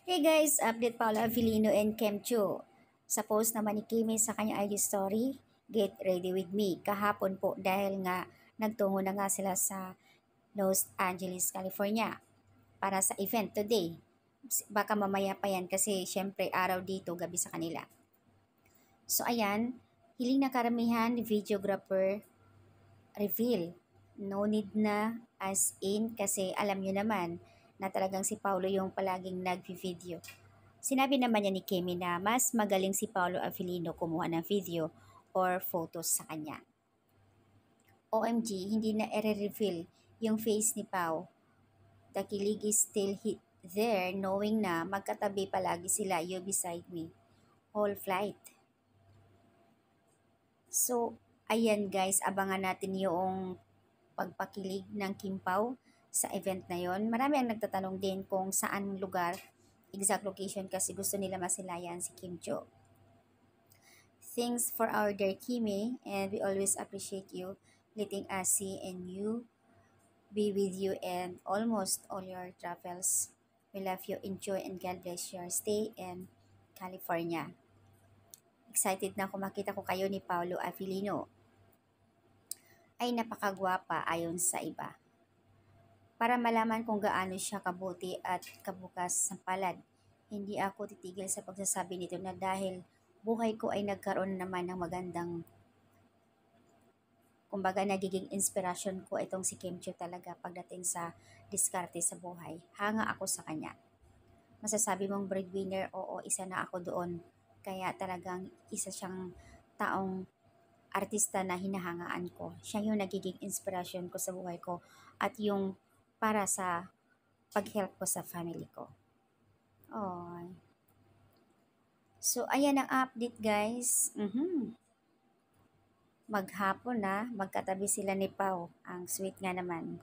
Hey guys, update Paolo Avellino and Kem Chu. Sa post naman ni Kimi sa kanyang IG story, Get ready with me. Kahapon po dahil nga nagtungo na nga sila sa Los Angeles, California para sa event today. Baka mamaya pa yan kasi syempre araw dito, gabi sa kanila. So ayan, hiling na karamihan ni videographer reveal. No need na as in kasi alam nyo naman na talagang si Paulo yung palaging nag-video. Sinabi naman niya ni Kimi na mas magaling si Paulo Avellino kumuha ng video or photos sa kanya. OMG, hindi na ere-reveal yung face ni Pau. The kilig is still there knowing na magkatabi palagi sila, you beside me. Whole flight. So, ayan guys, abangan natin yung pagpakilig ng Kim Pao sa event na yon. Marami ang nagtatanong din kung saan lugar, exact location kasi gusto nila masilayan si Kim Jo. Thanks for our dear Kimi and we always appreciate you letting us see and you be with you and almost all your travels. We love you, enjoy and God bless your stay in California. Excited na ako makita ko kayo ni Paulo Avellino. Ay napakagwapa ayon sa iba. Para malaman kung gaano siya kabuti at kabukas sa palad, hindi ako titigil sa pagsasabi nito na dahil buhay ko ay nagkaroon naman ng magandang, kumbaga nagiging inspirasyon ko itong si Kim Chiu talaga pagdating sa diskarte sa buhay. Hanga ako sa kanya. Masasabi mong breadwinner, oo, isa na ako doon. Kaya talagang isa siyang taong artista na hinahangaan ko. Siya yung nagiging inspirasyon ko sa buhay ko at yung para sa pag-help ko sa family ko. Oh. So, ayan ang update guys. Maghapon na, magkatabi sila ni Pau. Ang sweet nga naman.